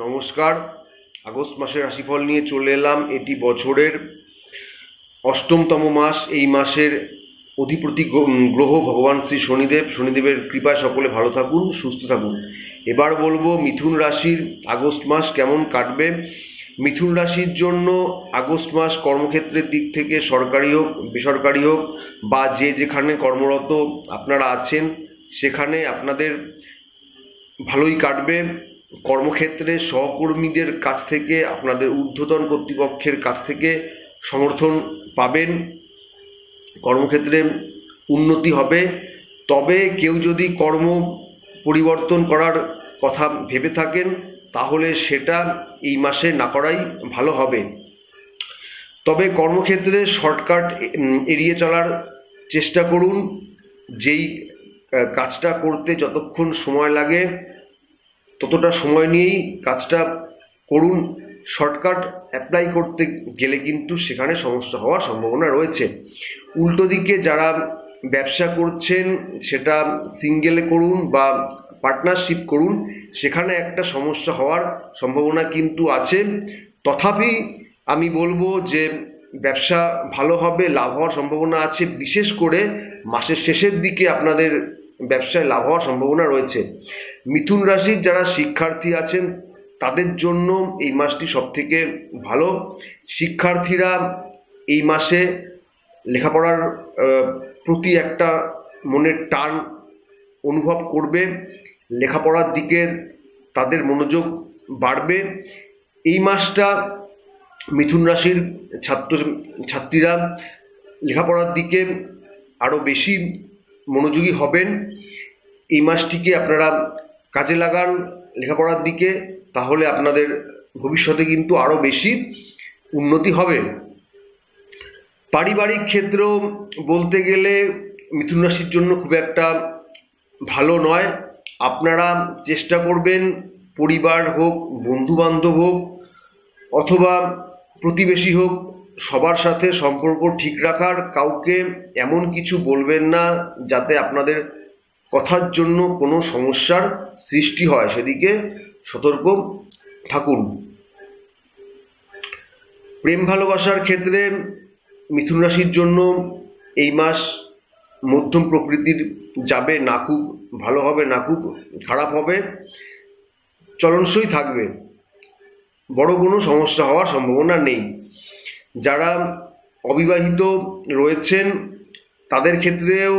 নমস্কার। আগস্ট মাসের রাশিফল নিয়ে চলে এলাম। এটি বছরের অষ্টমতম মাস। এই মাসের অধিপতি গ্রহ ভগবান শ্রী শনিদেব। শনিদেবের কৃপায় সকলে ভালো থাকুন, সুস্থ থাকুন। এবার বলবো মিথুন রাশির আগস্ট মাস কেমন কাটবে। মিথুন রাশির জন্য আগস্ট মাস কর্মক্ষেত্রের দিক থেকে সরকারি হোক বেসরকারি হোক বা যে যেখানে কর্মরত আপনারা আছেন সেখানে আপনাদের ভালোই কাটবে। কর্মক্ষেত্রে সহকর্মীদের কাছ থেকে, আপনাদের ঊর্ধ্বতন কর্তৃপক্ষের কাছ থেকে সমর্থন পাবেন। কর্মক্ষেত্রে উন্নতি হবে। তবে কেউ যদি কর্ম পরিবর্তন করার কথা ভেবে থাকেন তাহলে সেটা এই মাসে না করাই ভালো হবে। তবে কর্মক্ষেত্রে শর্টকাট এড়িয়ে চলার চেষ্টা করুন। যেই কাজটা করতে যতক্ষণ সময় লাগে ততটা সময় নিয়েই কাজটা করুন। শর্টকাট অ্যাপ্লাই করতে গেলে কিন্তু সেখানে সমস্যা হওয়ার সম্ভাবনা রয়েছে। উল্টো দিকে যারা ব্যবসা করছেন সেটা সিঙ্গেলে করুন বা পার্টনারশিপ করুন, সেখানে একটা সমস্যা হওয়ার সম্ভাবনা কিন্তু আছে। তথাপি আমি বলবো যে ব্যবসা ভালো হবে, লাভ হওয়ার সম্ভাবনা আছে। বিশেষ করে মাসের শেষের দিকে আপনাদের ব্যবসায় লাভ হওয়ার সম্ভাবনা রয়েছে। মিথুন রাশির যারা শিক্ষার্থী আছেন তাদের জন্য এই মাসটি সবথেকে ভালো। শিক্ষার্থীরা এই মাসে লেখাপড়ার প্রতি একটা মনের টান অনুভব করবে। লেখাপড়ার দিকে তাদের মনোযোগ বাড়বে। এই মাসটা মিথুন রাশির ছাত্রীরা লেখাপড়ার দিকে আরও বেশি মনোযোগী হবেন। এই মাসটিকে আপনারা কাজে লাগান লেখাপড়ার দিকে, তাহলে আপনাদের ভবিষ্যতে কিন্তু আরও বেশি উন্নতি হবে। পারিবারিক ক্ষেত্র বলতে গেলে মিথুন রাশির জন্য খুব একটা ভালো নয়। আপনারা চেষ্টা করবেন পরিবার হোক, বন্ধুবান্ধব হোক অথবা প্রতিবেশী হোক, সবার সাথে সম্পর্ক ঠিক রাখার। কাউকে এমন কিছু বলবেন না যাতে আপনাদের কথার জন্য কোনো সমস্যার সৃষ্টি হয়, সেদিকে সতর্ক থাকুন। প্রেম ভালোবাসার ক্ষেত্রে মিথুন রাশির জন্য এই মাস মধ্যম প্রকৃতির যাবে, না খুব ভালো হবে না খুব খারাপ হবে, চলনসই থাকবে। বড় কোনো সমস্যা হওয়ার সম্ভাবনা নেই। যারা অবিবাহিত রয়েছেন তাদের ক্ষেত্রেও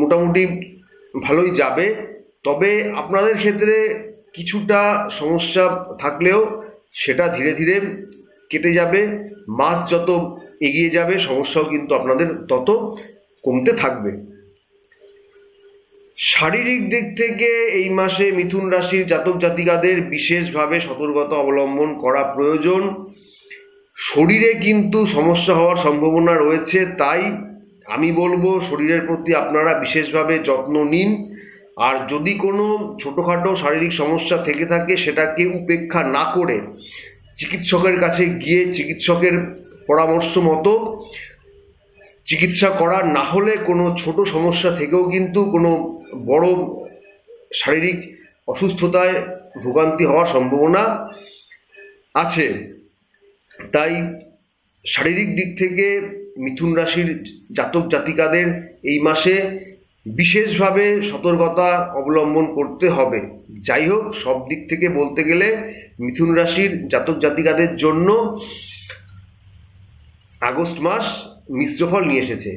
মোটামুটি ভালোই যাবে। তবে আপনাদের ক্ষেত্রে কিছুটা সমস্যা থাকলেও সেটা ধীরে ধীরে কেটে যাবে। মাস যত এগিয়ে যাবে সমস্যাও কিন্তু আপনাদের তত কমতে থাকবে। শারীরিক দিক থেকে এই মাসে মিথুন রাশির জাতক জাতিকাদের বিশেষভাবে সতর্কতা অবলম্বন করা প্রয়োজন। শরীরে কিন্তু সমস্যা হওয়ার সম্ভাবনা রয়েছে, তাই আমি বলবো শরীরের প্রতি আপনারা বিশেষভাবে যত্ন নিন। আর যদি কোনো ছোটোখাটো শারীরিক সমস্যা থেকে থাকে সেটাকে উপেক্ষা না করে চিকিৎসকের কাছে গিয়ে চিকিৎসকের পরামর্শ মতো চিকিৎসা করা। না হলে কোনো ছোট সমস্যা থেকেও কিন্তু কোনো বড় শারীরিক অসুস্থতায় ভোগান্তি হওয়ার সম্ভাবনা আছে। তাই শারীরিক দিক থেকে মিথুন রাশির জাতক জাতিকাদের এই মাসে বিশেষভাবে সতর্কতা অবলম্বন করতে হবে। যাই হোক, সব দিক থেকে বলতে গেলে মিথুন রাশির জাতক জাতিকাদের জন্য আগস্ট মাস মিশ্র ফল নিয়ে এসেছে।